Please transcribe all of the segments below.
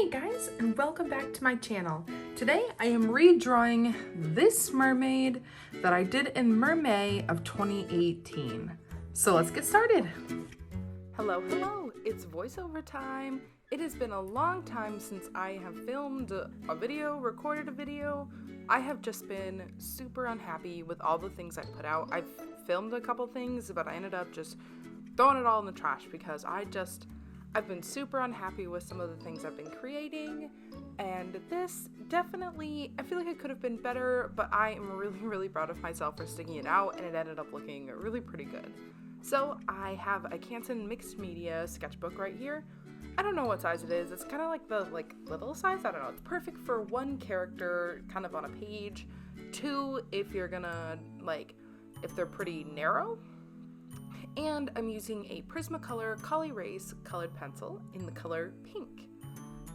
Hey guys, and welcome back to my channel. Today I am redrawing this mermaid that I did in Mermay of 2018. So let's get started. Hello, it's voiceover time. It has been a long time since I have filmed a video, recorded a video. I have just been super unhappy with all the things I put out. I've filmed a couple things, but I ended up just throwing it all in the trash because I've been super unhappy with some of the things I've been creating, and this definitely, I feel like it could have been better, but I am really proud of myself for sticking it out, and it ended up looking really pretty good. So I have a Canson mixed media sketchbook right here. I don't know what size it is. It's kind of like the little size. I don't know. It's perfect for one character kind of on a page. Two, if you're gonna if they're pretty narrow. And I'm using a Prismacolor Col-Erase colored pencil in the color pink.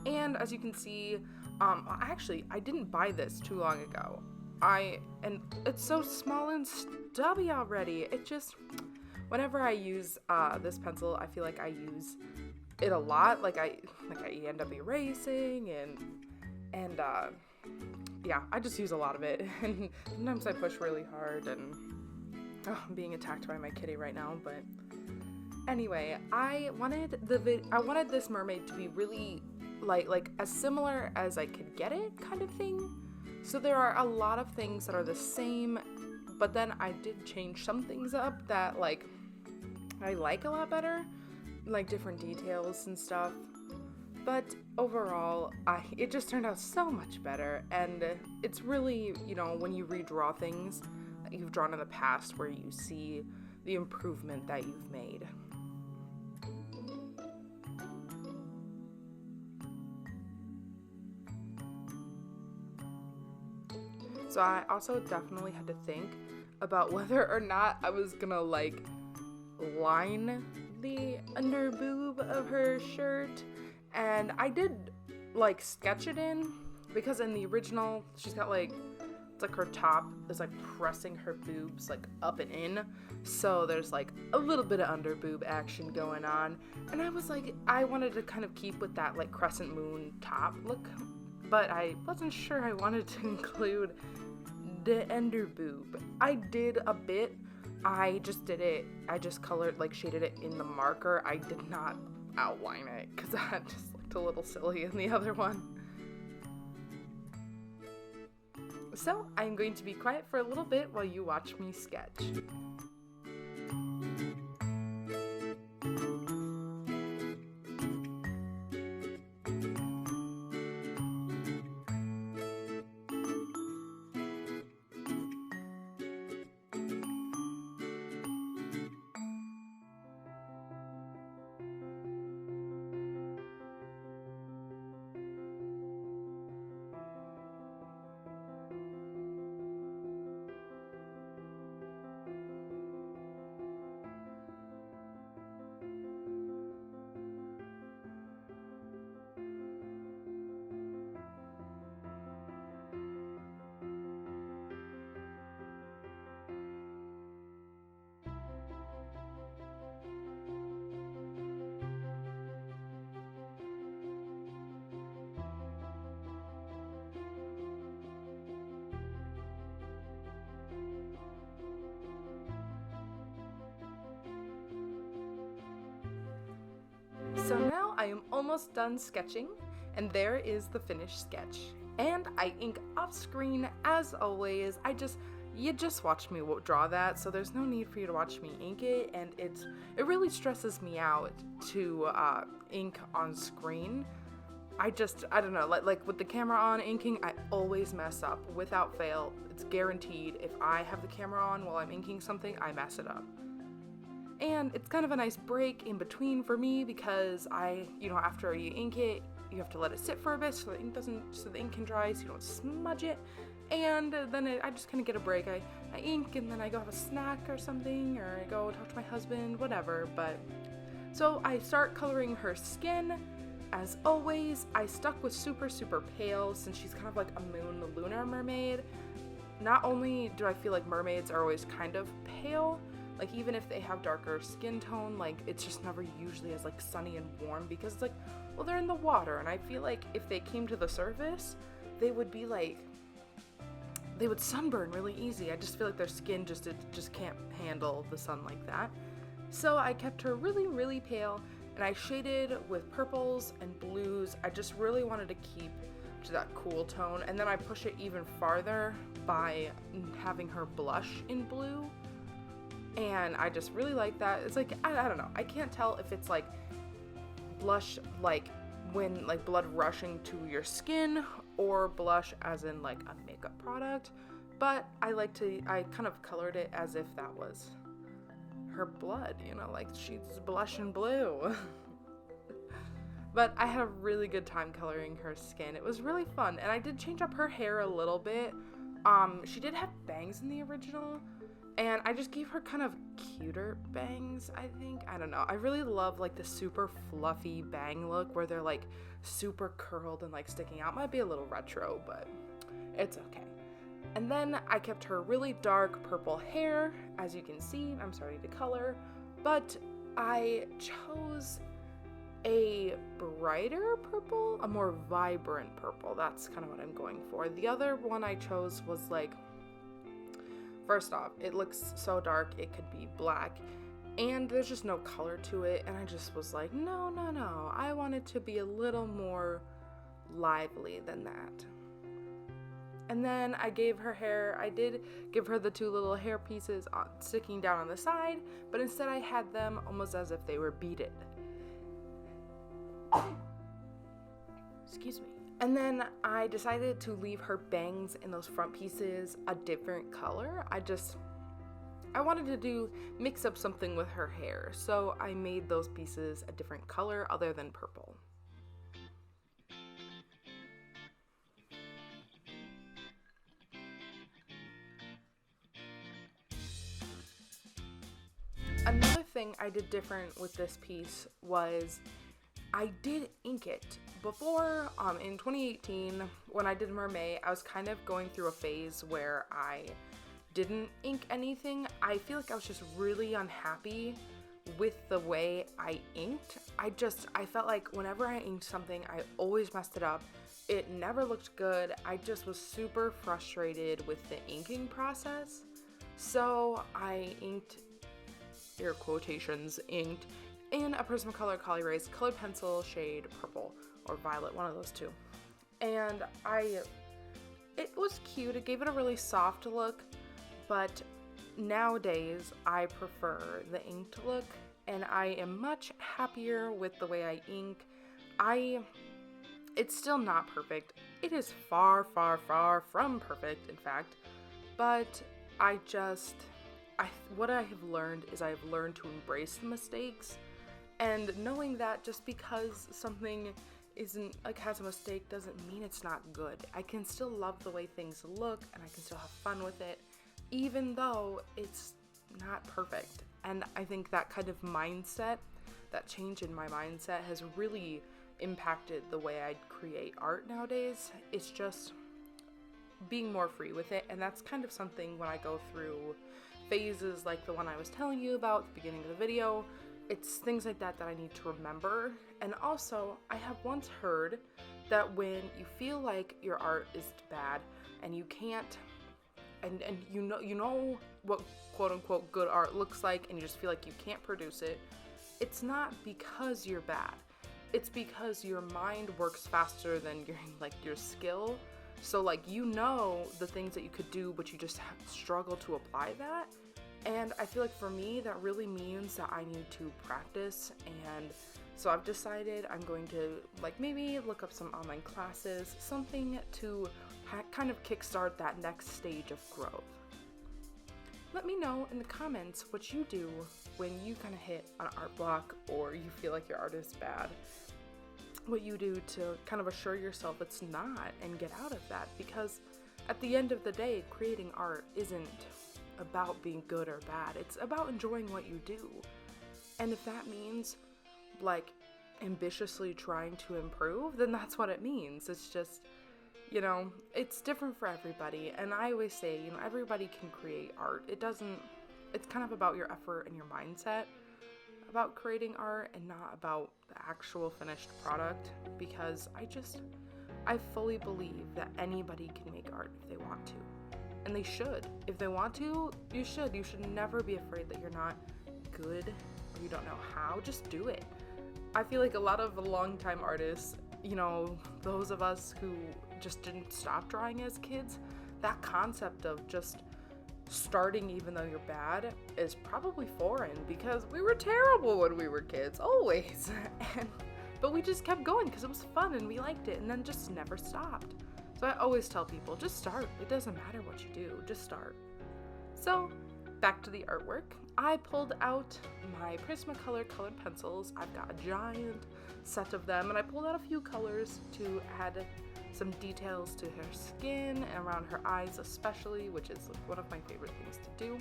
And as you can see, actually, I didn't buy this too long ago. And it's so small and stubby already. It just, whenever I use this pencil, I feel like I use it a lot. I end up erasing and yeah, I just use a lot of it. And sometimes I push really hard and I'm being attacked by my kitty right now, but anyway, I wanted this mermaid to be really like as similar as I could get it kind of thing. So there are a lot of things that are the same, but then I did change some things up that I like a lot better, like different details and stuff. But overall, it just turned out so much better, and it's really, when you redraw things that you've drawn in the past where you see the improvement that you've made. So I also definitely had to think about whether or not I was gonna line the under boob of her shirt, and I did sketch it in, because in the original she's got it's her top is pressing her boobs up and in, so there's a little bit of under boob action going on, and I wanted to kind of keep with that crescent moon top look, but I wasn't sure I wanted to include the under boob. I did a bit. I just colored shaded it in the marker. I did not outline it because that just looked a little silly in the other one. So I'm going to be quiet for a little bit while you watch me sketch. So now I am almost done sketching, and there is the finished sketch. And I ink off screen as always. You just watched me draw that, so there's no need for you to watch me ink it, and it really stresses me out to ink on screen. I don't know, with the camera on inking, I always mess up without fail. It's guaranteed. If I have the camera on while I'm inking something, I mess it up. And it's kind of a nice break in between for me because after you ink it, you have to let it sit for a bit so the ink can dry, so you don't smudge it. And then I just kind of get a break. I ink and then I go have a snack or something, or I go talk to my husband, whatever. But so I start coloring her skin. As always, I stuck with super pale since she's kind of like a lunar mermaid. Not only do I feel like mermaids are always kind of pale, even if they have darker skin tone, it's just never usually as sunny and warm, because it's well, they're in the water, and I feel like if they came to the surface, they would be like, they would sunburn really easy. I just feel like their skin just can't handle the sun like that. So I kept her really, really pale, and I shaded with purples and blues. I just really wanted to keep to that cool tone, and then I push it even farther by having her blush in blue, and I just really like that. It's like, I don't know, I can't tell if it's like blush like when like blood rushing to your skin, or blush as in like a makeup product, but I kind of colored it as if that was her blood, you know, like she's blushing blue. But I had a really good time coloring her skin. It was really fun, and I did change up her hair a little bit. She did have bangs in the original, and I just gave her kind of cuter bangs, I think. I don't know. I really love like the super fluffy bang look where they're like super curled and like sticking out. Might be a little retro, but it's okay. And then I kept her really dark purple hair. As you can see, I'm starting to color, but I chose a brighter purple, a more vibrant purple. That's kind of what I'm going for. The other one I chose was like, first off, it looks so dark it could be black, and there's just no color to it, and I just was like, no, I want it to be a little more lively than that. And then I gave her hair, I did give her the two little hair pieces sticking down on the side, but instead I had them almost as if they were beaded. Excuse me. And then I decided to leave her bangs in those front pieces a different color. I wanted to mix up something with her hair, so I made those pieces a different color other than purple. Another thing I did different with this piece was I did ink it. Before, in 2018, when I did Mermay, I was kind of going through a phase where I didn't ink anything. I feel like I was just really unhappy with the way I inked. I felt like whenever I inked something, I always messed it up. It never looked good. I just was super frustrated with the inking process. So I inked, air quotations, inked in a Prismacolor Col-Erase colored pencil shade purple or violet, one of those two. And it was cute. It gave it a really soft look, but nowadays I prefer the inked look, and I am much happier with the way I ink. It's still not perfect. It is far, far, far from perfect, in fact, but what I have learned is I have learned to embrace the mistakes, and knowing that just because something isn't like has a mistake doesn't mean it's not good. I can still love the way things look, and I can still have fun with it, even though it's not perfect. And I think that kind of mindset, that change in my mindset, has really impacted the way I create art nowadays. It's just being more free with it, and that's kind of something when I go through phases like the one I was telling you about at the beginning of the video. It's things like that that I need to remember. And also, I have once heard that when you feel like your art is bad and you can't, and you know what quote unquote good art looks like, and you just feel like you can't produce it, it's not because you're bad. It's because your mind works faster than your skill. So the things that you could do, but you just struggle to apply that. And I feel like for me, that really means that I need to practice. And so I've decided I'm going to maybe look up some online classes, something to kind of kickstart that next stage of growth. Let me know in the comments what you do when you kind of hit an art block or you feel like your art is bad. What you do to kind of assure yourself it's not and get out of that, because at the end of the day, creating art isn't about being good or bad. It's about enjoying what you do. And if that means ambitiously trying to improve, then that's what it means. It's just, it's different for everybody. And I always say, everybody can create art. It's kind of about your effort and your mindset about creating art and not about the actual finished product, because I fully believe that anybody can make art if they want to. And they should. If they want to, you should. You should never be afraid that you're not good or you don't know how. Just do it. I feel like a lot of longtime artists, you know, those of us who just didn't stop drawing as kids, that concept of just starting even though you're bad is probably foreign, because we were terrible when we were kids, always. But we just kept going because it was fun and we liked it, and then just never stopped. So I always tell people, just start. It doesn't matter what you do, just start. So back to the artwork. I pulled out my Prismacolor colored pencils. I've got a giant set of them, and I pulled out a few colors to add some details to her skin and around her eyes especially, which is one of my favorite things to do.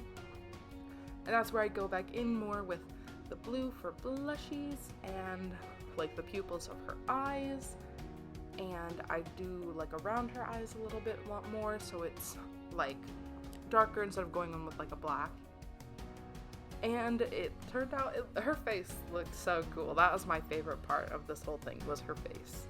And that's where I go back in more with the blue for blushies and like the pupils of her eyes. And I do like around her eyes a little bit more, so it's like darker instead of going on with like a black. And it turned out, her face looked so cool. That was my favorite part of this whole thing, was her face.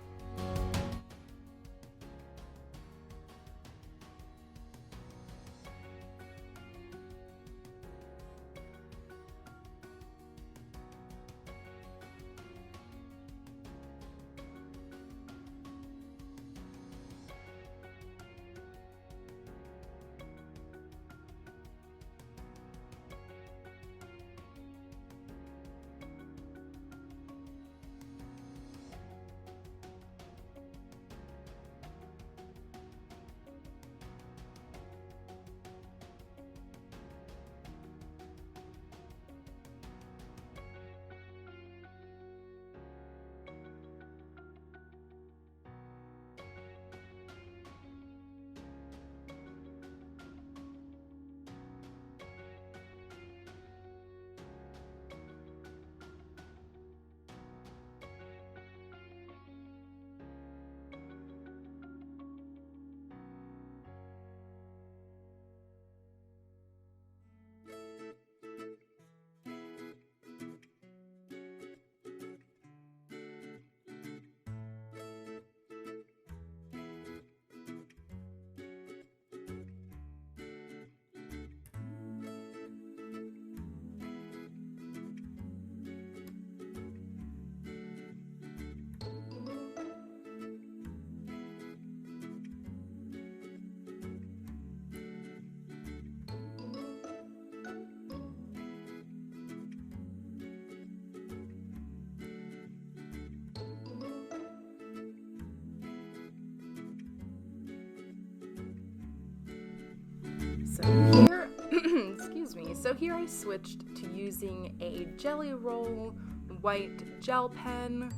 So here, excuse me, so here I switched to using a Jelly Roll white gel pen.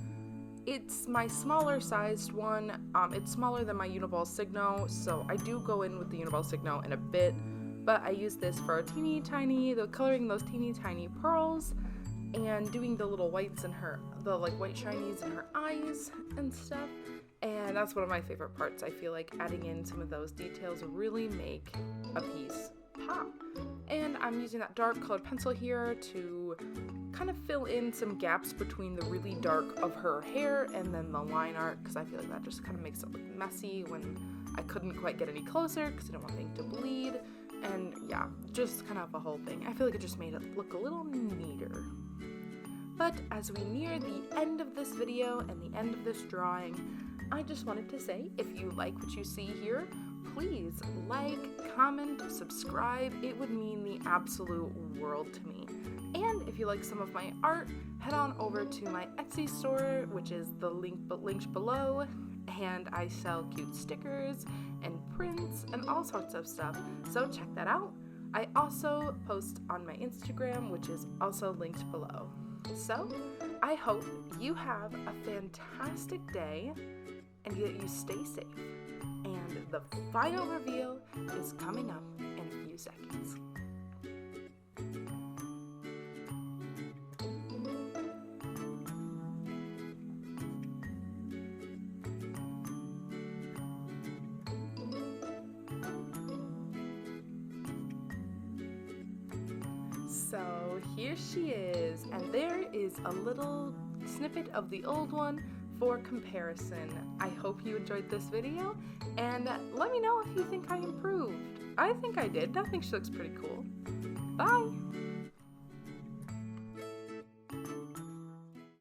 It's my smaller sized one. It's smaller than my Uniball Signo, so I do go in with the Uniball Signo in a bit, but I use this for coloring those teeny tiny pearls and doing the little whites in her, the like white shinies in her eyes and stuff. And that's one of my favorite parts. I feel like adding in some of those details really make a piece pop. And I'm using that dark colored pencil here to kind of fill in some gaps between the really dark of her hair and then the line art, because I feel like that just kind of makes it look messy when I couldn't quite get any closer because I didn't want anything to bleed. And yeah, just kind of a whole thing. I feel like it just made it look a little neater. But as we near the end of this video and the end of this drawing, I just wanted to say, if you like what you see here, please like, comment, subscribe. It would mean the absolute world to me. And if you like some of my art, head on over to my Etsy store, which is the linked below, and I sell cute stickers and prints and all sorts of stuff, so check that out. I also post on my Instagram, which is also linked below. So, I hope you have a fantastic day and that you stay safe. And the final reveal is coming up in a few seconds. So So here she is, and there is a little snippet of the old one for comparison. I hope you enjoyed this video, and let me know if you think I improved. I think I did. I think she looks pretty cool. Bye!